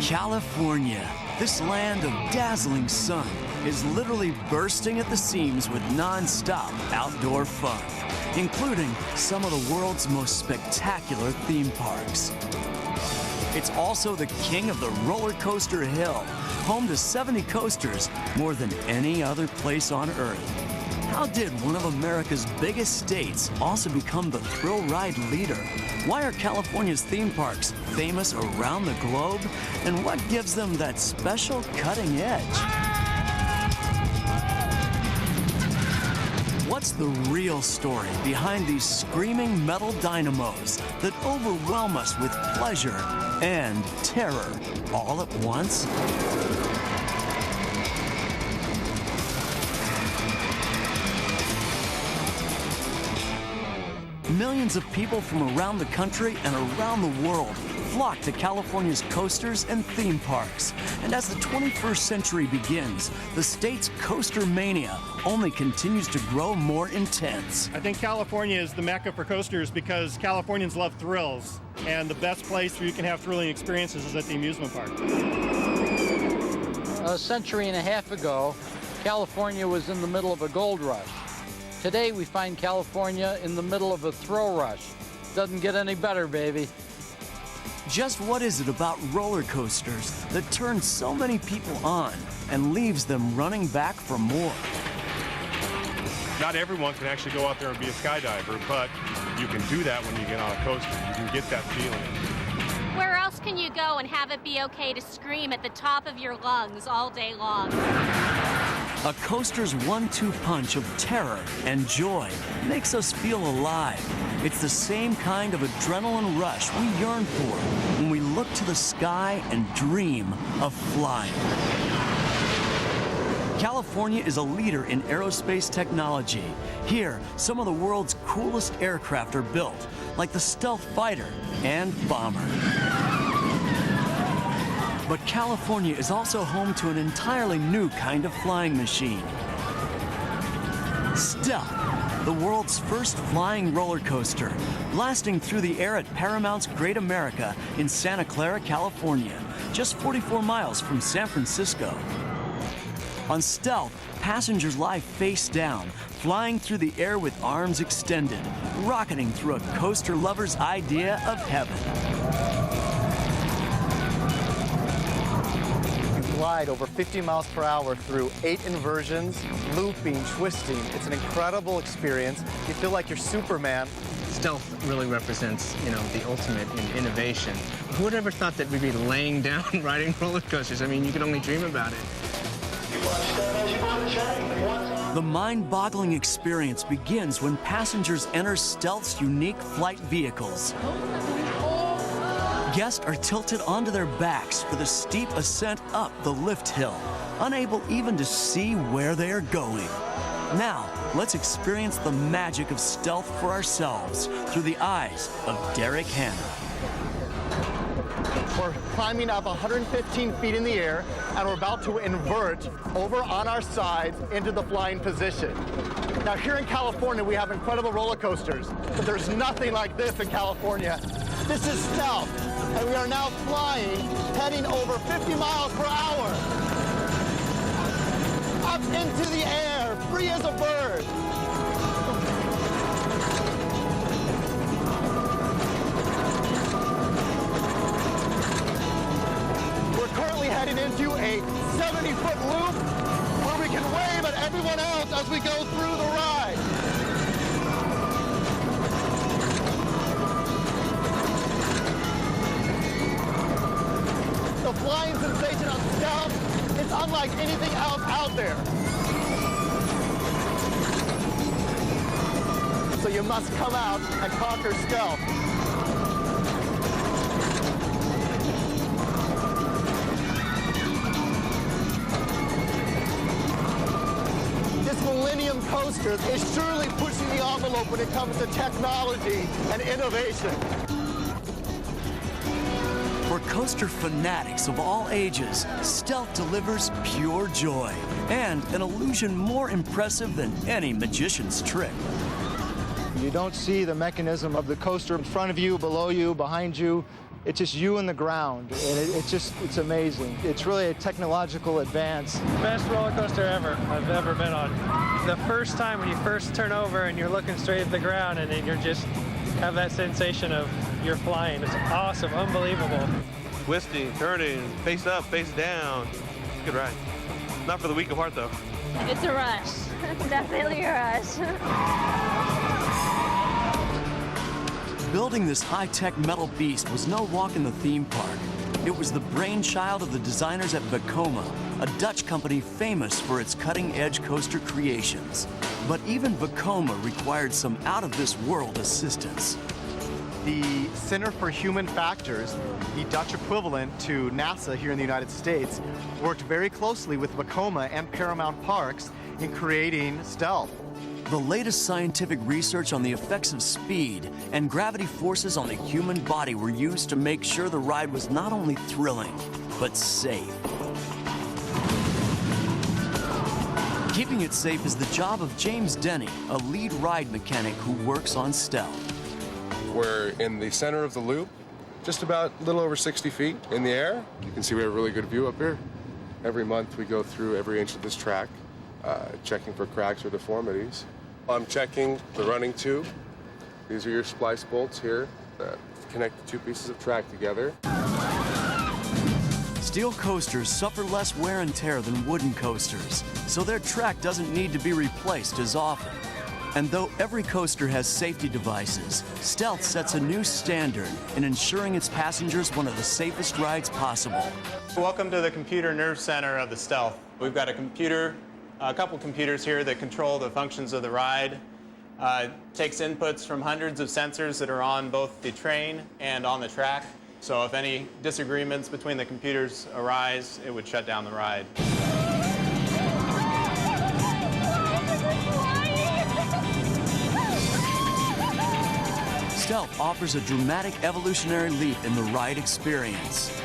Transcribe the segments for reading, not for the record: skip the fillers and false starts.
California, this land of dazzling sun, is literally bursting at the seams with non-stop outdoor fun, including some of the world's most spectacular theme parks. It's also the king of the roller coaster hill, home to 70 coasters, more than any other place on Earth. How did one of America's biggest states also become the thrill ride leader? Why are California's theme parks famous around the globe? And what gives them that special cutting edge? What's the real story behind these screaming metal dynamos that overwhelm us with pleasure and terror all at once? Millions of people from around the country and around the world flock to California's coasters and theme parks. And as the 21st century begins, the state's coaster mania only continues to grow more intense. I think California is the mecca for coasters because Californians love thrills, and the best place where you can have thrilling experiences is at the amusement park. A century and a half ago, California was in the middle of a gold rush. Today, we find California in the middle of a thrill rush. Doesn't get any better, baby. Just what is it about roller coasters that turns so many people on and leaves them running back for more? Not everyone can actually go out there and be a skydiver, but you can do that when you get on a coaster. You can get that feeling. Where else can you go and have it be okay to scream at the top of your lungs all day long? A coaster's one-two punch of terror and joy makes us feel alive. It's the same kind of adrenaline rush we yearn for when we look to the sky and dream of flying. California is a leader in aerospace technology. Here, some of the world's coolest aircraft are built, like the Stealth Fighter and Bomber. But California is also home to an entirely new kind of flying machine. Stealth, the world's first flying roller coaster, blasting through the air at Paramount's Great America in Santa Clara, California, just 44 miles from San Francisco. On Stealth, passengers lie face down, flying through the air with arms extended, rocketing through a coaster lover's idea of heaven. Glide over 50 miles per hour through 8 inversions, looping, twisting. It's an incredible experience. You feel like you're Superman. Stealth really represents, the ultimate in innovation. Who would ever thought that we'd be laying down riding roller coasters? I mean, you could only dream about it. The mind-boggling experience begins when passengers enter Stealth's unique flight vehicles. Guests are tilted onto their backs for the steep ascent up the lift hill, unable even to see where they are going. Now, let's experience the magic of Stealth for ourselves through the eyes of Derek Hanna. We're climbing up 115 feet in the air, and we're about to invert over on our sides into the flying position. Now, here in California, we have incredible roller coasters, but there's nothing like this in California. This is Stealth, and we are now flying, heading over 50 miles per hour. Up into the air, free as a bird. We're currently heading into a 70-foot loop where we can wave at everyone else as we go through the ride. The flying sensation on Stealth is unlike anything else out there. So you must come out and conquer Stealth. This Millennium Coaster is surely pushing the envelope when it comes to technology and innovation. For coaster fanatics of all ages, Stealth delivers pure joy and an illusion more impressive than any magician's trick. You don't see the mechanism of the coaster in front of you, below you, behind you. it's just you and the ground, and it's amazing. It's really a technological advance. Best roller coaster ever I've ever been on. The first time when you first turn over and you're looking straight at the ground, and then you're just have that sensation of you're flying. It's awesome, unbelievable. Twisting, turning, face up, face down. Good ride. Not for the weak of heart, though. It's a rush. Definitely a rush. Building this high-tech metal beast was no walk in the theme park. It was the brainchild of the designers at Vekoma, a Dutch company famous for its cutting-edge coaster creations. But even Vekoma required some out-of-this-world assistance. The Center for Human Factors, the Dutch equivalent to NASA here in the United States, worked very closely with Vekoma and Paramount Parks in creating Stealth. The latest scientific research on the effects of speed and gravity forces on the human body were used to make sure the ride was not only thrilling, but safe. Keeping it safe is the job of James Denny, a lead ride mechanic who works on Stealth. We're in the center of the loop, just about a little over 60 feet in the air. You can see we have a really good view up here. Every month we go through every inch of this track, checking for cracks or deformities. I'm checking the running tube. These are your splice bolts here that connect the two pieces of track together. Steel coasters suffer less wear and tear than wooden coasters, so their track doesn't need to be replaced as often. And though every coaster has safety devices, Stealth sets a new standard in ensuring its passengers one of the safest rides possible. Welcome to the Computer Nerve Center of the Stealth. We've got a couple computers here that control the functions of the ride. Takes inputs from hundreds of sensors that are on both the train and on the track. So if any disagreements between the computers arise, it would shut down the ride. Stealth offers a dramatic evolutionary leap in the ride experience.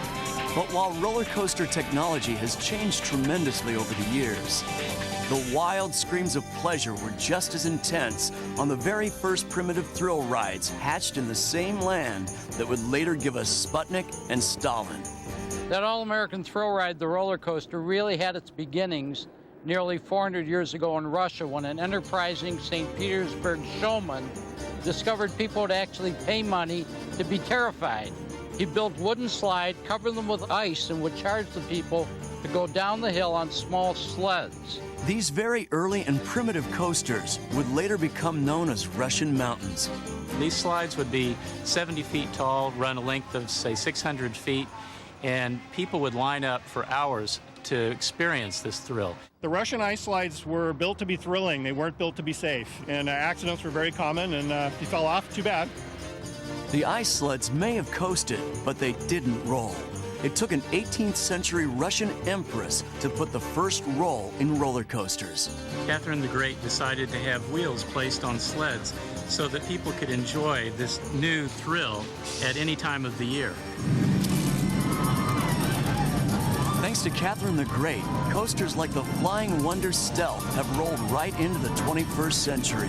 But while roller coaster technology has changed tremendously over the years, the wild screams of pleasure were just as intense on the very first primitive thrill rides hatched in the same land that would later give us Sputnik and Stalin. That all-American thrill ride, the roller coaster, really had its beginnings nearly 400 years ago in Russia when an enterprising St. Petersburg showman discovered people would actually pay money to be terrified. He built wooden slide, covered them with ice, and would charge the people to go down the hill on small sleds. These very early and primitive coasters would later become known as Russian mountains. These slides would be 70 feet tall, run a length of, say, 600 feet, and people would line up for hours to experience this thrill. The Russian ice slides were built to be thrilling. They weren't built to be safe. And accidents were very common, and if you fell off, too bad. The ice sleds may have coasted, but they didn't roll. It took an 18th century Russian empress to put the first roll in roller coasters. Catherine the Great decided to have wheels placed on sleds so that people could enjoy this new thrill at any time of the year. Thanks to Catherine the Great, coasters like the Flying Wonder Stealth have rolled right into the 21st century.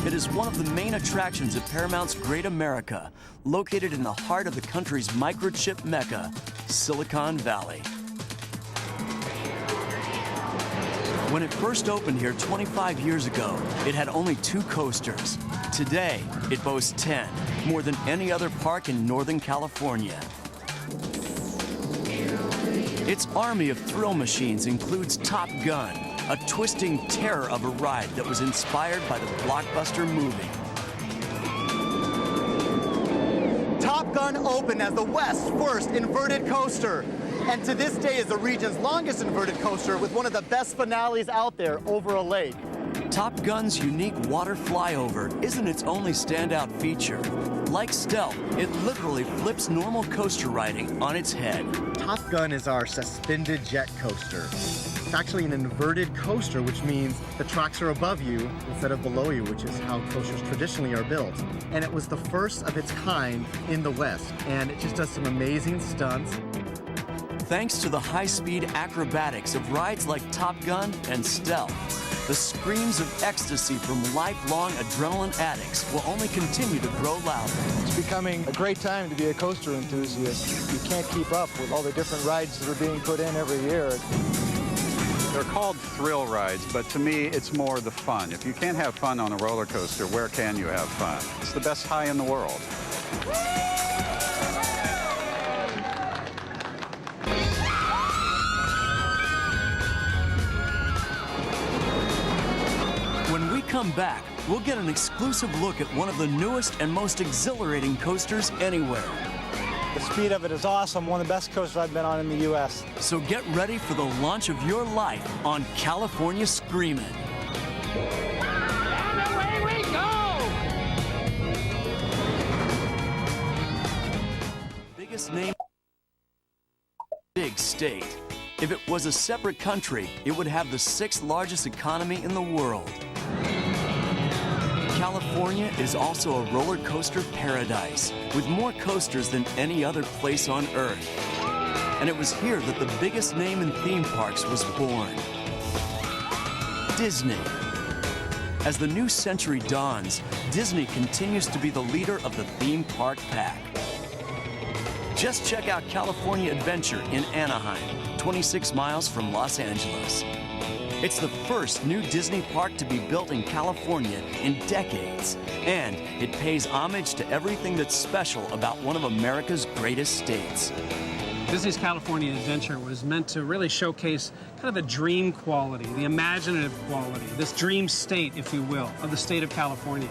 It is one of the main attractions at Paramount's Great America, located in the heart of the country's microchip mecca, Silicon Valley. When it first opened here 25 years ago, it had only 2 coasters. Today, it boasts 10, more than any other park in Northern California. Its army of thrill machines includes Top Gun, a twisting terror of a ride that was inspired by the blockbuster movie. Top Gun opened as the West's first inverted coaster, and to this day is the region's longest inverted coaster with one of the best finales out there over a lake. Top Gun's unique water flyover isn't its only standout feature. Like Stealth, it literally flips normal coaster riding on its head. Top Gun is our suspended jet coaster. It's actually an inverted coaster, which means the tracks are above you instead of below you, which is how coasters traditionally are built. And it was the first of its kind in the West, and it just does some amazing stunts. Thanks to the high-speed acrobatics of rides like Top Gun and Stealth, the screams of ecstasy from lifelong adrenaline addicts will only continue to grow louder. becoming a great time to be a coaster enthusiast. You can't keep up with all the different rides that are being put in every year. They're called thrill rides, but to me, it's more the fun. If you can't have fun on a roller coaster, where can you have fun? It's the best high in the world. When we come back, we'll get an exclusive look at one of the newest and most exhilarating coasters anywhere. The speed of it is awesome, one of the best coasters I've been on in the U.S. So get ready for the launch of your life on California Screamin. And away we go! Biggest name, big state. If it was a separate country, it would have the 6th largest economy in the world. California is also a roller coaster paradise with more coasters than any other place on Earth. And it was here that the biggest name in theme parks was born: Disney. As the new century dawns, Disney continues to be the leader of the theme park pack. Just check out California Adventure in Anaheim, 26 miles from Los Angeles. It's the first new Disney park to be built in California in decades, and it pays homage to everything that's special about one of America's greatest states. Disney's California Adventure was meant to really showcase kind of the dream quality, the imaginative quality, this dream state, if you will, of the state of California.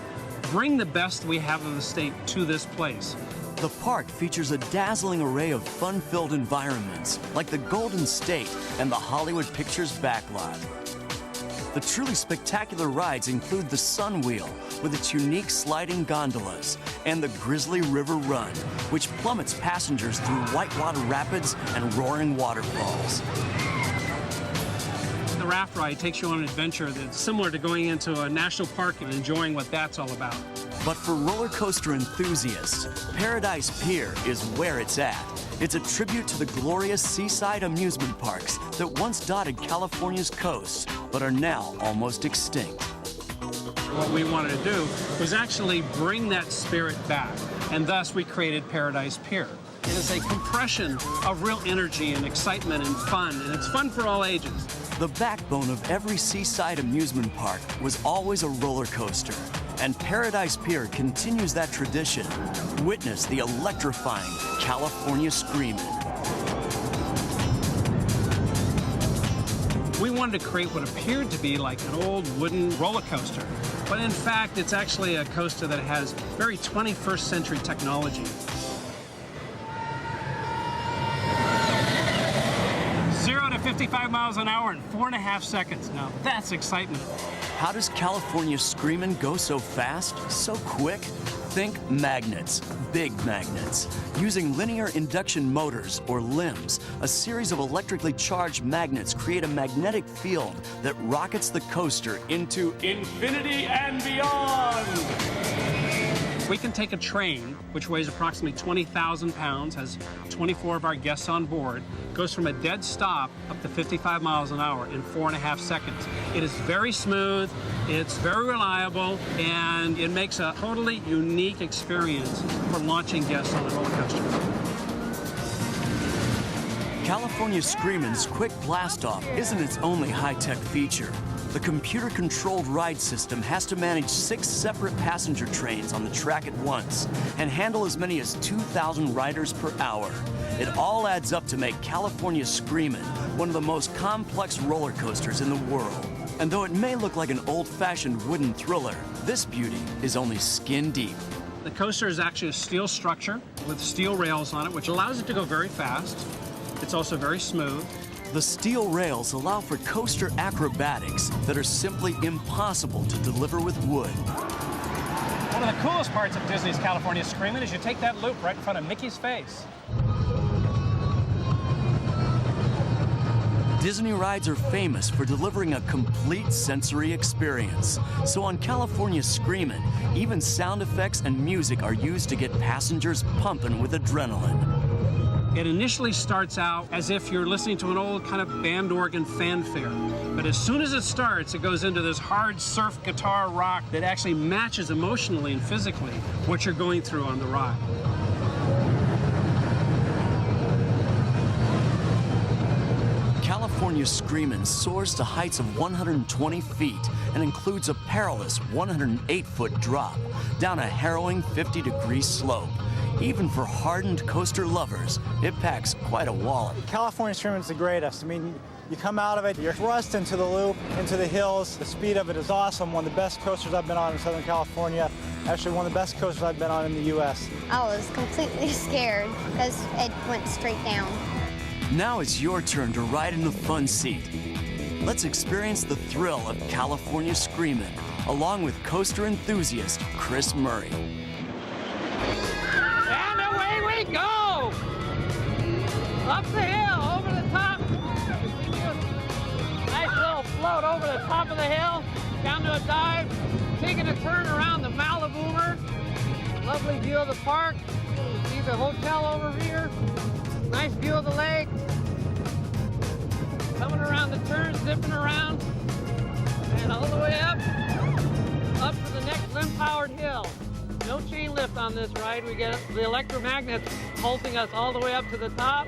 Bring the best we have of the state to this place. The park features a dazzling array of fun-filled environments, like the Golden State and the Hollywood Pictures backlot. The truly spectacular rides include the Sun Wheel, with its unique sliding gondolas, and the Grizzly River Run, which plummets passengers through whitewater rapids and roaring waterfalls. The raft ride takes you on an adventure that's similar to going into a national park and enjoying what that's all about. But for roller coaster enthusiasts, Paradise Pier is where it's at. It's a tribute to the glorious seaside amusement parks that once dotted California's coasts, but are now almost extinct. What we wanted to do was actually bring that spirit back, and thus we created Paradise Pier. It is a compression of real energy and excitement and fun, and it's fun for all ages. The backbone of every seaside amusement park was always a roller coaster, and Paradise Pier continues that tradition. Witness the electrifying California Screamin. We wanted to create what appeared to be like an old wooden roller coaster, but in fact, it's actually a coaster that has very 21st century technology. 0 to 55 miles an hour in 4.5 seconds. Now, that's excitement. How does California Screamin' go so fast, so quick? Think magnets, big magnets. Using linear induction motors, or LIMs, a series of electrically charged magnets create a magnetic field that rockets the coaster into infinity and beyond. We can take a train, which weighs approximately 20,000 pounds, has 24 of our guests on board, goes from a dead stop up to 55 miles an hour in 4.5 seconds. It is very smooth, it's very reliable, and it makes a totally unique experience for launching guests on a roller coaster. California Screamin's quick blast-off isn't its only high-tech feature. The computer-controlled ride system has to manage 6 separate passenger trains on the track at once and handle as many as 2,000 riders per hour. It all adds up to make California Screamin' one of the most complex roller coasters in the world. And though it may look like an old-fashioned wooden thriller, this beauty is only skin deep. The coaster is actually a steel structure with steel rails on it, which allows it to go very fast. It's also very smooth. The steel rails allow for coaster acrobatics that are simply impossible to deliver with wood. One of the coolest parts of Disney's California Screamin' is you take that loop right in front of Mickey's face. Disney rides are famous for delivering a complete sensory experience. So on California Screamin', even sound effects and music are used to get passengers pumping with adrenaline. It initially starts out as if you're listening to an old kind of band organ fanfare. But as soon as it starts, it goes into this hard surf guitar rock that actually matches emotionally and physically what you're going through on the ride. California Screamin soars to heights of 120 feet and includes a perilous 108-foot drop down a harrowing 50-degree slope. Even for hardened coaster lovers, it packs quite a wallet. California Screamin is the greatest. I mean, you come out of it, you're thrust into the loop, into the hills. The speed of it is awesome. One of the best coasters I've been on in Southern California. Actually, one of the best coasters I've been on in the U.S. I was completely scared because it went straight down. Now it's your turn to ride in the fun seat. Let's experience the thrill of California Screamin, along with coaster enthusiast Chris Murray. And away we go! Up the hill, over the top. Nice little float over the top of the hill, down to a dive, taking a turn around the Maliboomer. Lovely view of the park. See the hotel over here. Nice view of the lake. Coming around the turn, zipping around, and all the way up to the next limb-powered hill. No chain lift on this ride. We get the electromagnets pulsing us all the way up to the top.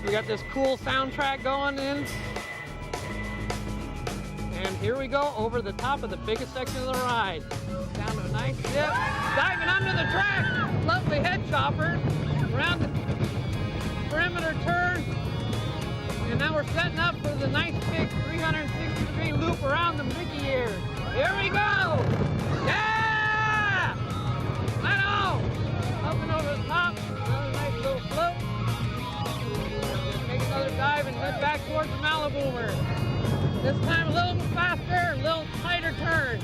We got this cool soundtrack going in. And here we go over the top of the biggest section of the ride. Down to a nice dip, diving under the track. Lovely head chopper around the perimeter turn. And now we're setting up for the nice big 360-degree loop around the Mickey ears. Here we go! Yeah! Right on! Up and over the top, another nice little float. Take another dive and head back towards the Maliboomer. This time a little faster, a little tighter turn.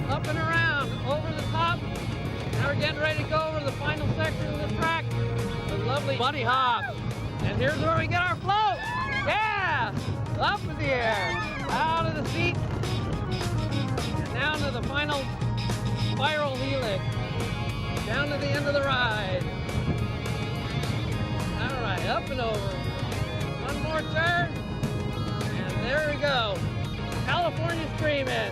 Up and around, over the top. Now we're getting ready to go over the final section of the track. The lovely bunny hop. And here's where we get our float. Yeah! Up in the air, out of the seat, and down to the final spiral helix. Down to the end of the ride. All right, up and over. One more turn, and there we go. California Screamin,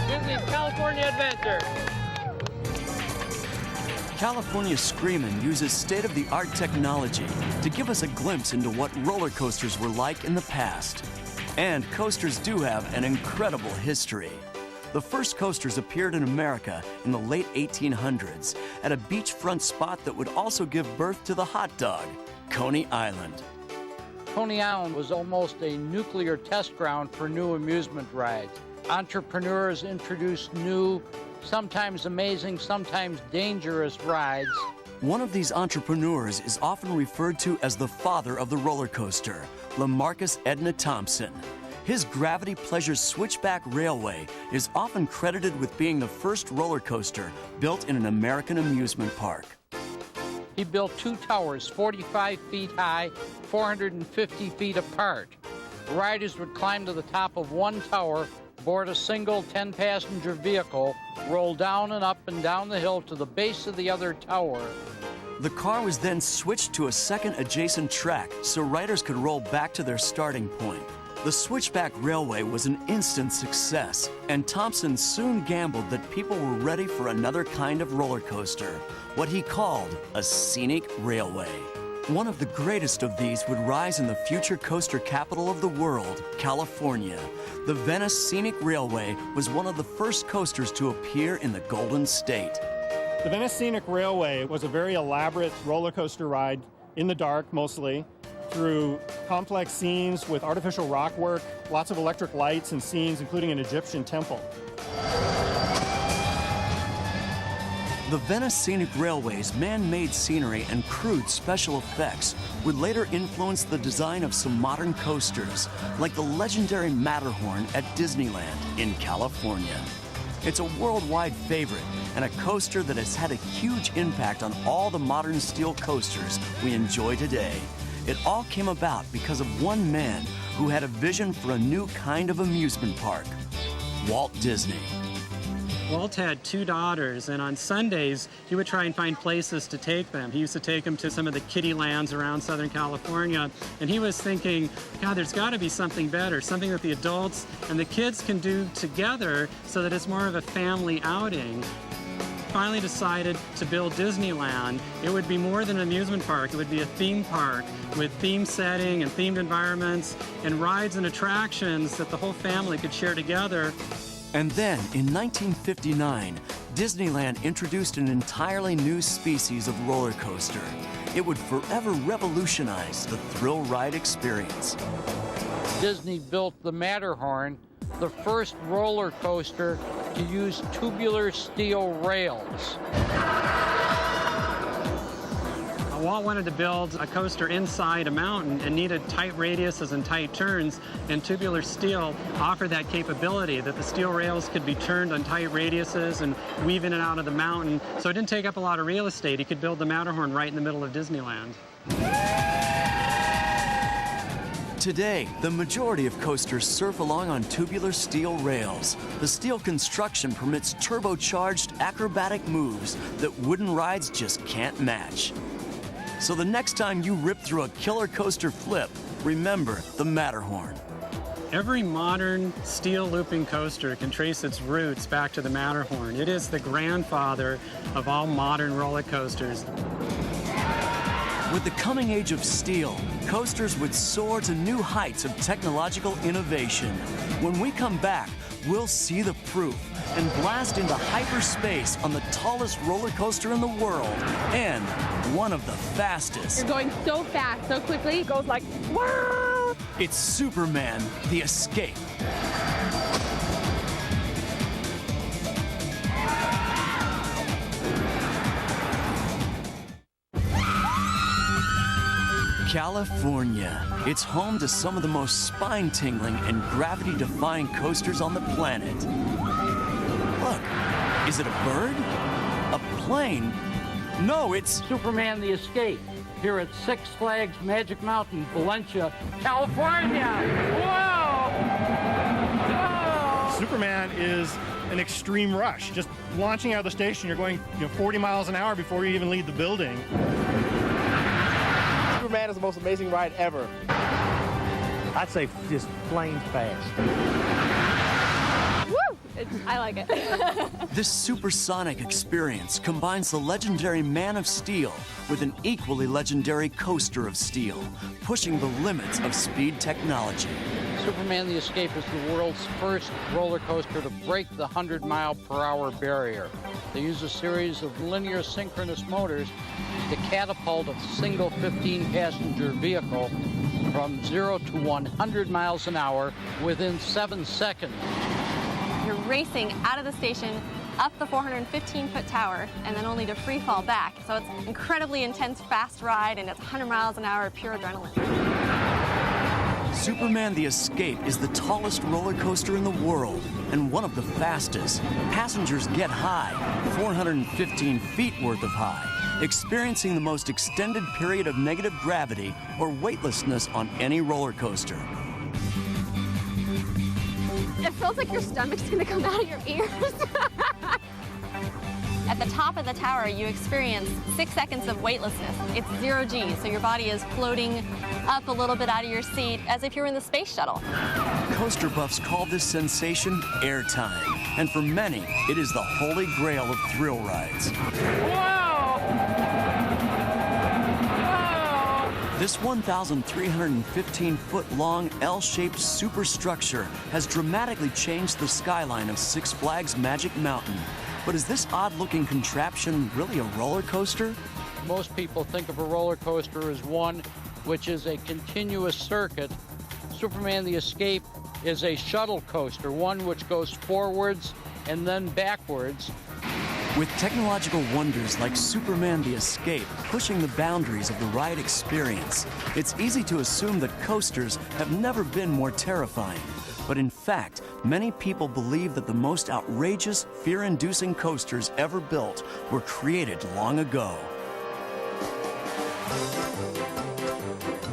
Disney's California Adventure. California Screamin uses state-of-the-art technology to give us a glimpse into what roller coasters were like in the past. And coasters do have an incredible history. The first coasters appeared in America in the late 1800s at a beachfront spot that would also give birth to the hot dog, Coney Island. Coney Island was almost a nuclear test ground for new amusement rides. Entrepreneurs introduced new, sometimes amazing, sometimes dangerous rides. One of these entrepreneurs is often referred to as the father of the roller coaster, LaMarcus Edna Thompson. His Gravity Pleasure Switchback Railway is often credited with being the first roller coaster built in an American amusement park. He built two towers, 45 feet high, 450 feet apart. Riders would climb to the top of one tower, board a single 10-passenger vehicle, roll down and up and down the hill to the base of the other tower. The car was then switched to a second adjacent track so riders could roll back to their starting point. The Switchback Railway was an instant success, and Thompson soon gambled that people were ready for another kind of roller coaster, what he called a scenic railway. One of the greatest of these would rise in the future coaster capital of the world, California. The Venice Scenic Railway was one of the first coasters to appear in the Golden State. The Venice Scenic Railway was a very elaborate roller coaster ride, in the dark mostly, through complex scenes with artificial rock work, lots of electric lights and scenes, including an Egyptian temple. The Venice Scenic Railway's man-made scenery and crude special effects would later influence the design of some modern coasters, like the legendary Matterhorn at Disneyland in California. It's a worldwide favorite and a coaster that has had a huge impact on all the modern steel coasters we enjoy today. It all came about because of one man who had a vision for a new kind of amusement park, Walt Disney. Walt had 2 daughters, and on Sundays, he would try and find places to take them. He used to take them to some of the kiddie lands around Southern California, and he was thinking, God, there's got to be something better, something that the adults and the kids can do together so that it's more of a family outing. Finally decided to build Disneyland. It would be more than an amusement park. It would be a theme park with theme setting and themed environments and rides and attractions that the whole family could share together. And then, in 1959, Disneyland introduced an entirely new species of roller coaster. It would forever revolutionize the thrill ride experience. Disney built the Matterhorn, the first roller coaster to use tubular steel rails. Walt wanted to build a coaster inside a mountain and needed tight radiuses and tight turns, and tubular steel offered that capability, that the steel rails could be turned on tight radiuses and weave in and out of the mountain. So it didn't take up a lot of real estate. He could build the Matterhorn right in the middle of Disneyland. Today, the majority of coasters surf along on tubular steel rails. The steel construction permits turbocharged acrobatic moves that wooden rides just can't match. So the next time you rip through a killer coaster flip, remember the Matterhorn. Every modern steel looping coaster can trace its roots back to the Matterhorn. It is the grandfather of all modern roller coasters. With the coming age of steel, coasters would soar to new heights of technological innovation. When we come back, we'll see the proof and blast into hyperspace on the tallest roller coaster in the world and one of the fastest. You're going so fast, so quickly, it goes like, wow! It's Superman, the Escape. California. It's home to some of the most spine-tingling and gravity-defying coasters on the planet. Look, is it a bird? A plane? No, it's Superman the Escape, here at Six Flags Magic Mountain, Valencia, California. Whoa! Whoa! Superman is an extreme rush. Just launching out of the station, you're going 40 miles an hour before you even leave the building. Superman is the most amazing ride ever. I'd say just plain fast. Woo! I like it. This supersonic experience combines the legendary Man of Steel with an equally legendary coaster of steel, pushing the limits of speed technology. Superman the Escape is the world's first roller coaster to break the 100-mile-per-hour barrier. They use a series of linear synchronous motors to catapult a single 15-passenger vehicle from 0 to 100 miles an hour within 7 seconds. You're racing out of the station, up the 415-foot tower, and then only to free fall back. So it's an incredibly intense, fast ride, and it's 100 miles an hour of pure adrenaline. Superman the Escape is the tallest roller coaster in the world and one of the fastest. Passengers get high, 415 feet worth of high, experiencing the most extended period of negative gravity or weightlessness on any roller coaster. It feels like your stomach's gonna come out of your ears. At the top of the tower, you experience 6 seconds of weightlessness. It's 0 G, so your body is floating up a little bit out of your seat as if you're in the space shuttle. Coaster buffs call this sensation airtime, and for many, it is the holy grail of thrill rides. Whoa! Whoa! This 1,315-foot-long L-shaped superstructure has dramatically changed the skyline of Six Flags Magic Mountain. But is this odd-looking contraption really a roller coaster? Most people think of a roller coaster as one which is a continuous circuit. Superman the Escape is a shuttle coaster, one which goes forwards and then backwards. With technological wonders like Superman the Escape pushing the boundaries of the ride experience, it's easy to assume that coasters have never been more terrifying. But in fact, many people believe that the most outrageous, fear-inducing coasters ever built were created long ago.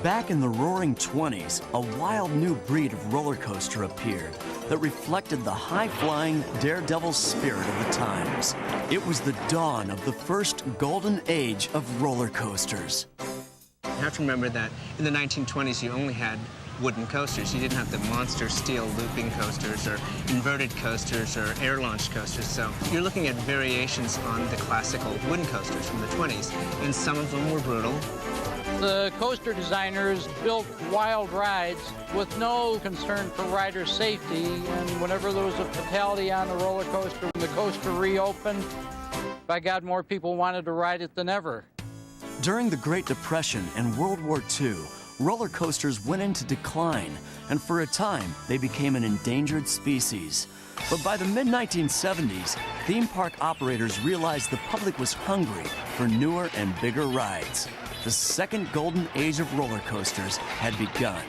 Back in the roaring 20s, a wild new breed of roller coaster appeared that reflected the high-flying, daredevil spirit of the times. It was the dawn of the first golden age of roller coasters. You have to remember that in the 1920s, you only had wooden coasters. You didn't have the monster steel looping coasters or inverted coasters or air-launched coasters. So you're looking at variations on the classical wooden coasters from the 20s, and some of them were brutal. The coaster designers built wild rides with no concern for rider safety, and whenever there was a fatality on a roller coaster, when the coaster reopened, by God, more people wanted to ride it than ever. During the Great Depression and World War II, roller coasters went into decline, and for a time, they became an endangered species. But by the mid-1970s, theme park operators realized the public was hungry for newer and bigger rides. The second golden age of roller coasters had begun.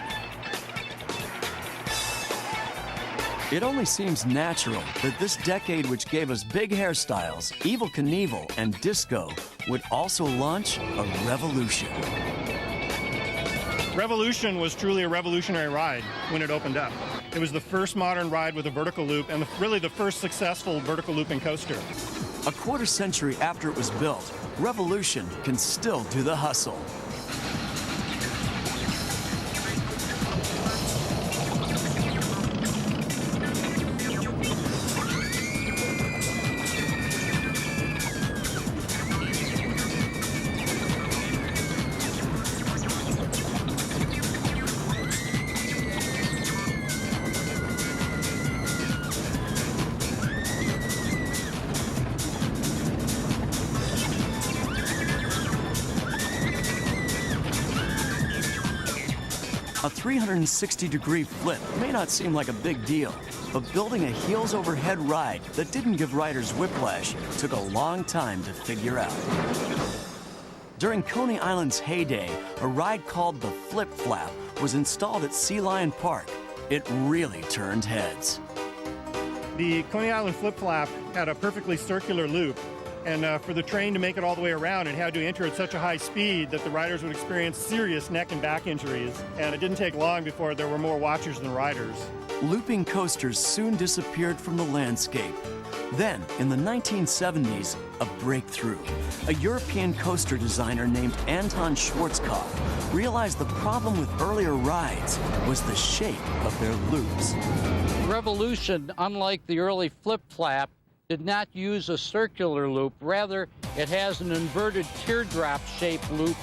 It only seems natural that this decade, which gave us big hairstyles, Evel Knievel, and disco, would also launch a revolution. Revolution was truly a revolutionary ride when it opened up. It was the first modern ride with a vertical loop and really the first successful vertical looping coaster. A quarter century after it was built, Revolution can still do the hustle. A 360-degree flip may not seem like a big deal, but building a heels-over-head ride that didn't give riders whiplash took a long time to figure out. During Coney Island's heyday, a ride called the Flip Flap was installed at Sea Lion Park. It really turned heads. The Coney Island Flip Flap had a perfectly circular loop, and for the train to make it all the way around, it had to enter at such a high speed that the riders would experience serious neck and back injuries, and it didn't take long before there were more watchers than riders. Looping coasters soon disappeared from the landscape. Then, in the 1970s, a breakthrough. A European coaster designer named Anton Schwarzkopf realized the problem with earlier rides was the shape of their loops. Revolution, unlike the early Flip Flap, did not use a circular loop. Rather, it has an inverted teardrop-shaped loop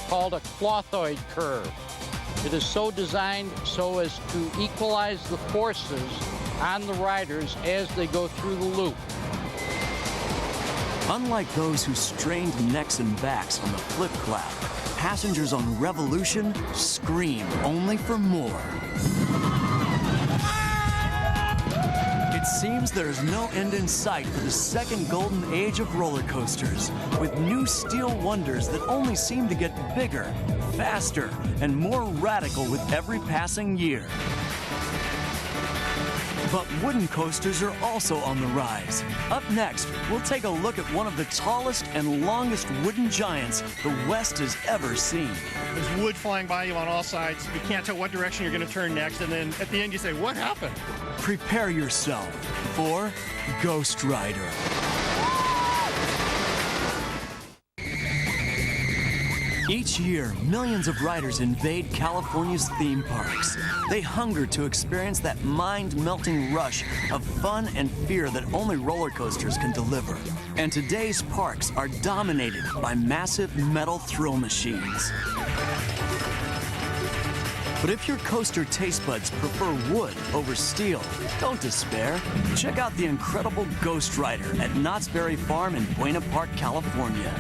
called a clothoid curve. It is so designed so as to equalize the forces on the riders as they go through the loop. Unlike those who strained necks and backs on the Flip Flap, passengers on Revolution scream only for more. It seems there is no end in sight for the second golden age of roller coasters, with new steel wonders that only seem to get bigger, faster, and more radical with every passing year. But wooden coasters are also on the rise. Up next, we'll take a look at one of the tallest and longest wooden giants the West has ever seen. There's wood flying by you on all sides. You can't tell what direction you're going to turn next, and then at the end you say, what happened? Prepare yourself for Ghost Rider. Each year, millions of riders invade California's theme parks. They hunger to experience that mind-melting rush of fun and fear that only roller coasters can deliver. And today's parks are dominated by massive metal thrill machines. But if your coaster taste buds prefer wood over steel, don't despair. Check out the incredible Ghost Rider at Knott's Berry Farm in Buena Park, California.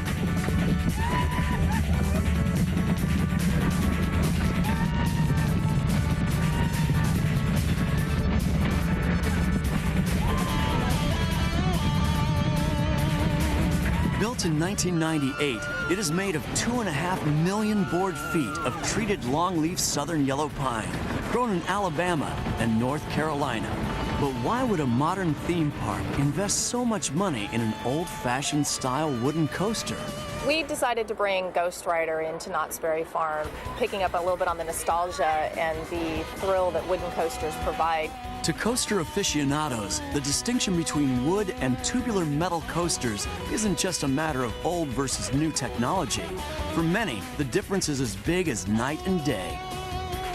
Built in 1998, it is made of 2.5 million board feet of treated longleaf southern yellow pine, grown in Alabama and North Carolina. But why would a modern theme park invest so much money in an old-fashioned style wooden coaster? We decided to bring Ghost Rider into Knott's Berry Farm, picking up a little bit on the nostalgia and the thrill that wooden coasters provide. To coaster aficionados, the distinction between wood and tubular metal coasters isn't just a matter of old versus new technology. For many, the difference is as big as night and day.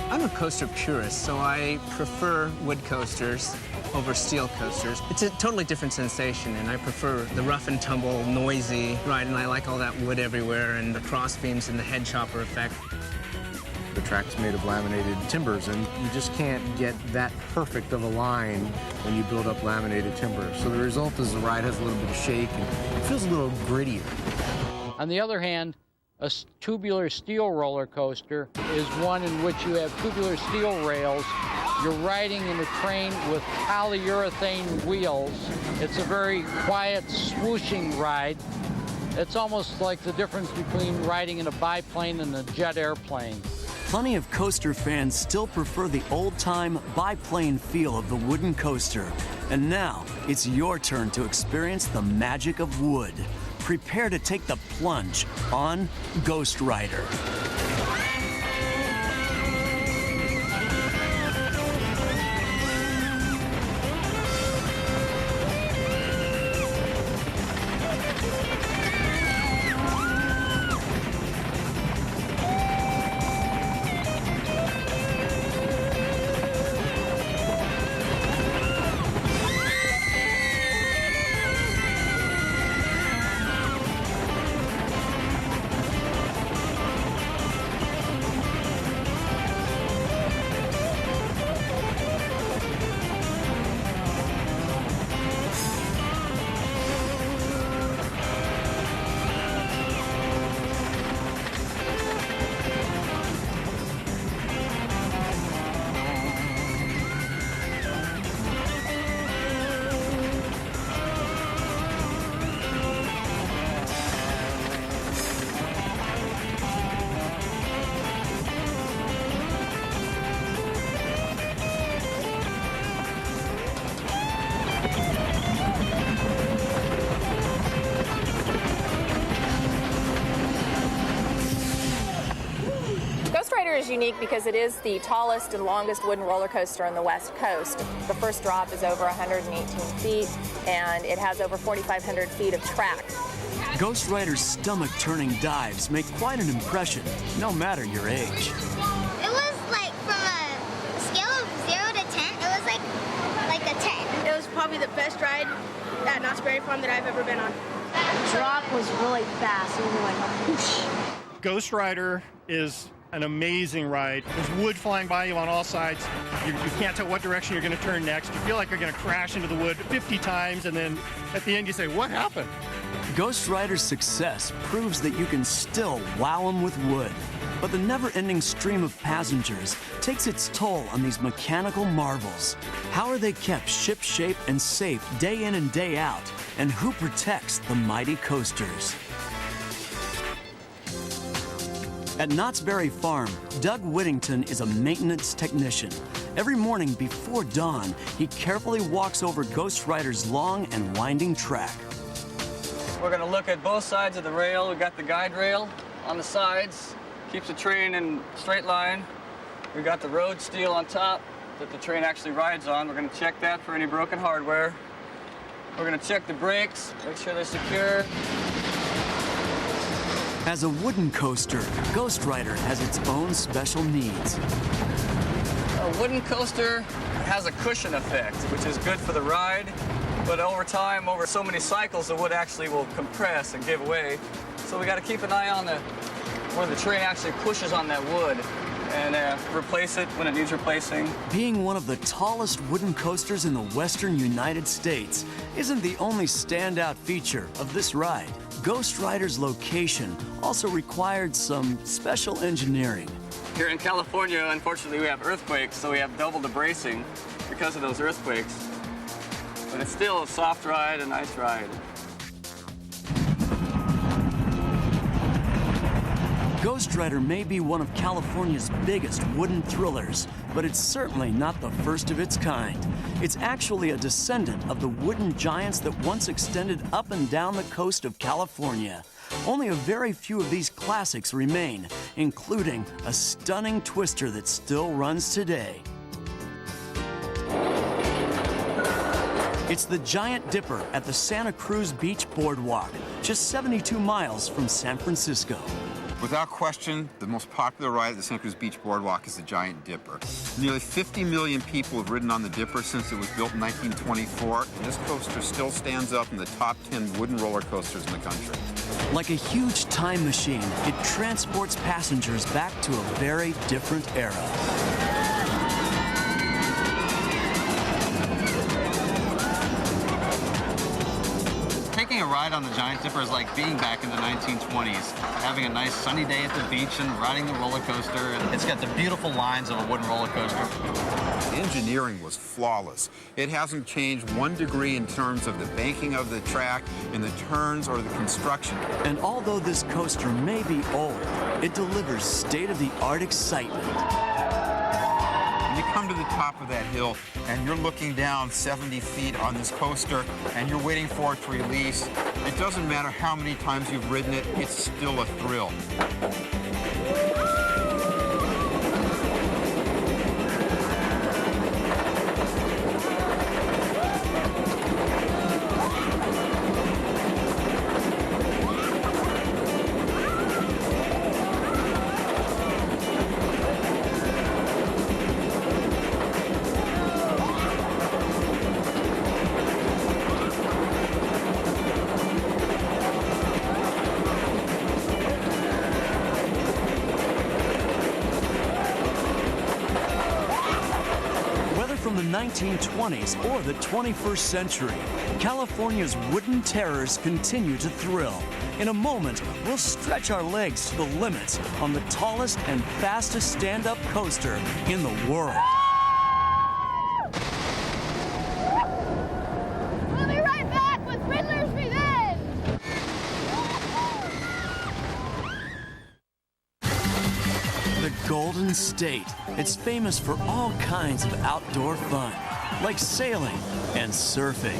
I'm a coaster purist, so I prefer wood coasters over steel coasters. It's a totally different sensation, and I prefer the rough and tumble, noisy ride, and I like all that wood everywhere and the cross beams and the head chopper effect. The track's made of laminated timbers, and you just can't get that perfect of a line when you build up laminated timber. So the result is the ride has a little bit of shake and it feels a little grittier. On the other hand, a tubular steel roller coaster is one in which you have tubular steel rails. You're riding in a train with polyurethane wheels. It's a very quiet, swooshing ride. It's almost like the difference between riding in a biplane and a jet airplane. Plenty of coaster fans still prefer the old-time biplane feel of the wooden coaster. And now, it's your turn to experience the magic of wood. Prepare to take the plunge on Ghost Rider. Is unique because it is the tallest and longest wooden roller coaster on the West Coast. The first drop is over 118 feet, and it has over 4,500 feet of track. Ghost Rider's stomach-turning dives make quite an impression, no matter your age. It was like, from a scale of 0 to 10, it was like a 10. It was probably the best ride at Knott's Berry Farm that I've ever been on. The drop was really fast. It was like a whoosh. Ghost Rider is an amazing ride. There's wood flying by you on all sides. You can't tell what direction you're going to turn next. You feel like you're going to crash into the wood 50 times, and then at the end you say, what happened? Ghost Rider's success proves that you can still wow them with wood. But the never-ending stream of passengers takes its toll on these mechanical marvels. How are they kept ship-shape and safe day in and day out? And who protects the mighty coasters? At Knott's Berry Farm, Doug Whittington is a maintenance technician. Every morning before dawn, he carefully walks over Ghost Rider's long and winding track. We're going to look at both sides of the rail. We've got the guide rail on the sides, keeps the train in straight line. We've got the road steel on top that the train actually rides on. We're going to check that for any broken hardware. We're going to check the brakes, make sure they're secure. As a wooden coaster, Ghost Rider has its own special needs. A wooden coaster has a cushion effect, which is good for the ride, but over time, over so many cycles, the wood actually will compress and give way. So we got to keep an eye on where the train actually pushes on that wood and replace it when it needs replacing. Being one of the tallest wooden coasters in the western United States isn't the only standout feature of this ride. Ghost Rider's location also required some special engineering. Here in California, unfortunately, we have earthquakes, so we have double the bracing because of those earthquakes. But it's still a soft ride, a nice ride. Ghost Rider may be one of California's biggest wooden thrillers, but it's certainly not the first of its kind. It's actually a descendant of the wooden giants that once extended up and down the coast of California. only a very few of these classics remain, including a stunning twister that still runs today. It's the Giant Dipper at the Santa Cruz Beach Boardwalk, just 72 miles from San Francisco. Without question, the most popular ride at the Santa Cruz Beach Boardwalk is the Giant Dipper. Nearly 50 million people have ridden on the Dipper since it was built in 1924, and this coaster still stands up in the top 10 wooden roller coasters in the country. Like a huge time machine, it transports passengers back to a very different era. Taking a ride on the Giant Dipper is like being back in the 1920s, having a nice sunny day at the beach and riding the roller coaster. It's got the beautiful lines of a wooden roller coaster. The engineering was flawless. It hasn't changed 1 degree in terms of the banking of the track, in the turns, or the construction. And although this coaster may be old, it delivers state-of-the-art excitement. You come to the top of that hill and you're looking down 70 feet on this coaster and you're waiting for it to release. It doesn't matter how many times you've ridden it, it's still a thrill. From the 1920s or the 21st century, California's wooden terrors continue to thrill. In a moment, we'll stretch our legs to the limits on the tallest and fastest stand-up coaster in the world. We'll be right back with Riddler's Revenge! The Golden State. It's famous for all kinds of outdoor fun, like sailing and surfing.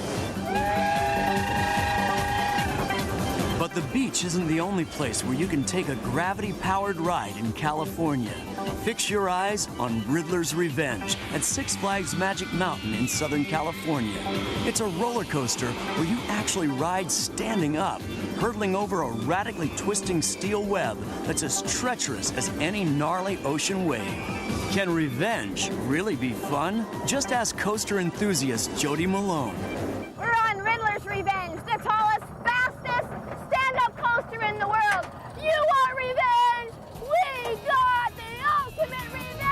But the beach isn't the only place where you can take a gravity-powered ride in California. Fix your eyes on Riddler's Revenge at Six Flags Magic Mountain in Southern California. It's a roller coaster where you actually ride standing up, hurtling over a radically twisting steel web that's as treacherous as any gnarly ocean wave. Can revenge really be fun? Just ask coaster enthusiast Jody Malone. We're on Riddler's Revenge, the tallest, fastest stand-up coaster in the world. You want revenge? We got the ultimate revenge!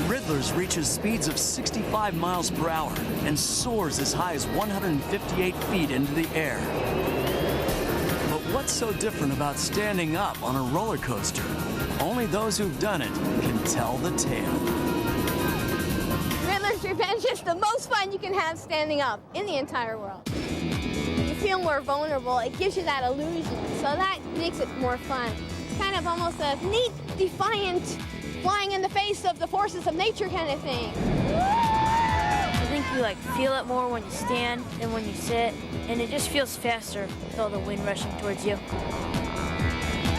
Riddler's reaches speeds of 65 miles per hour and soars as high as 158 feet into the air. But what's so different about standing up on a roller coaster? Only those who've done it can tell the tale. Riddler's Revenge is the most fun you can have standing up in the entire world. You feel more vulnerable. It gives you that illusion, so that makes it more fun. It's kind of almost a neat, defiant, flying in the face of the forces of nature kind of thing. I think you feel it more when you stand than when you sit, and it just feels faster with all the wind rushing towards you.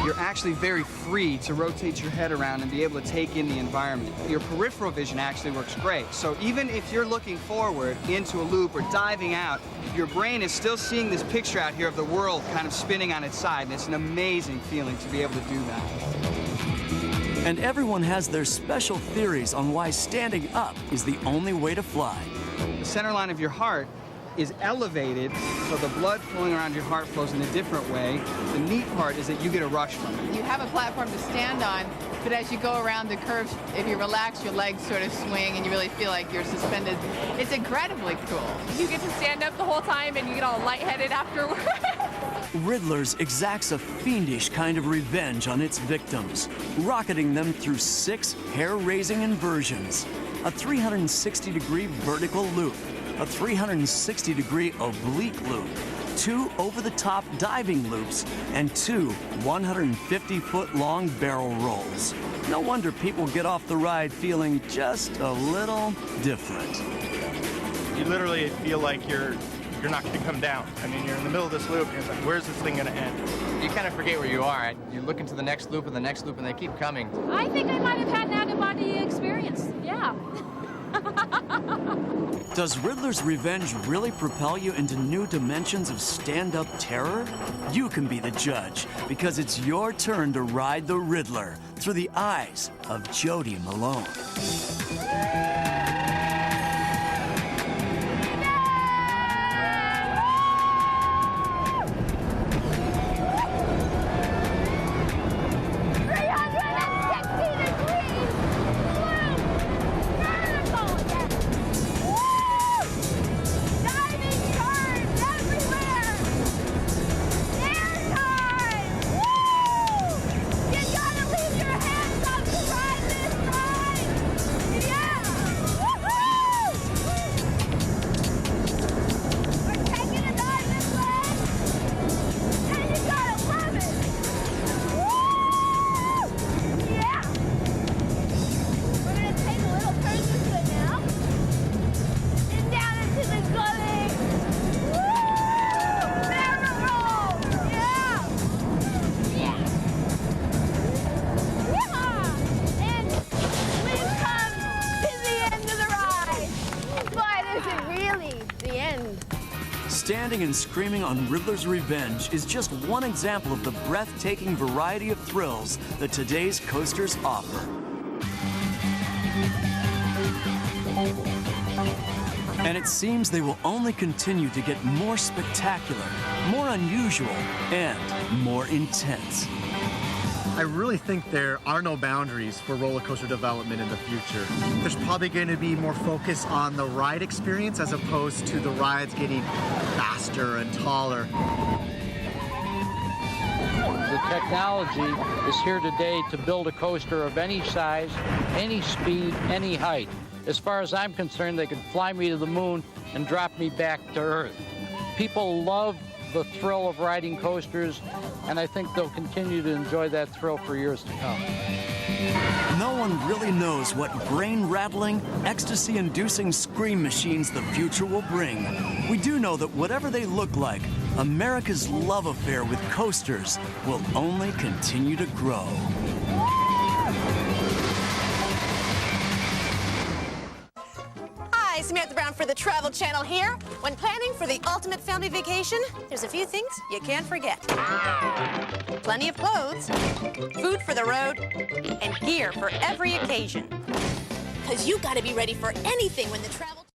You're actually very free to rotate your head around and be able to take in the environment. Your peripheral vision actually works great. So even if you're looking forward into a loop or diving out, your brain is still seeing this picture out here of the world kind of spinning on its side, and it's an amazing feeling to be able to do that. And everyone has their special theories on why standing up is the only way to fly. The center line of your heart is elevated, so the blood flowing around your heart flows in a different way. The neat part is that you get a rush from it. You have a platform to stand on, but as you go around the curves, if you relax, your legs sort of swing and you really feel like you're suspended. It's incredibly cool. You get to stand up the whole time and you get all lightheaded afterwards. Riddler's exacts a fiendish kind of revenge on its victims, rocketing them through 6 hair-raising inversions, a 360-degree vertical loop, a 360-degree oblique loop, 2 over-the-top diving loops, and 2 150-foot-long barrel rolls. No wonder people get off the ride feeling just a little different. You literally feel like you're not going to come down. I mean, you're in the middle of this loop, and it's like, where's this thing going to end? You kind of forget where you are. You look into the next loop, and they keep coming. I think I might have had an out-of-body experience, yeah. Does Riddler's Revenge really propel you into new dimensions of stand-up terror? You can be the judge, because it's your turn to ride the Riddler through the eyes of Jody Malone. Standing and Screaming on Riddler's Revenge is just one example of the breathtaking variety of thrills that today's coasters offer. And it seems they will only continue to get more spectacular, more unusual, and more intense. I really think there are no boundaries for roller coaster development in the future. There's probably going to be more focus on the ride experience as opposed to the rides getting faster and taller. The technology is here today to build a coaster of any size, any speed, any height. As far as I'm concerned, they could fly me to the moon and drop me back to Earth. People love the thrill of riding coasters, and I think they'll continue to enjoy that thrill for years to come. No one really knows what brain-rattling, ecstasy-inducing scream machines the future will bring. We do know that whatever they look like, America's love affair with coasters will only continue to grow. Hi, Samantha Brown for the Travel Channel here. When planning for the ultimate family vacation, there's a few things you can't forget. Plenty of clothes, food for the road, and gear for every occasion. Because you gotta be ready for anything when the travel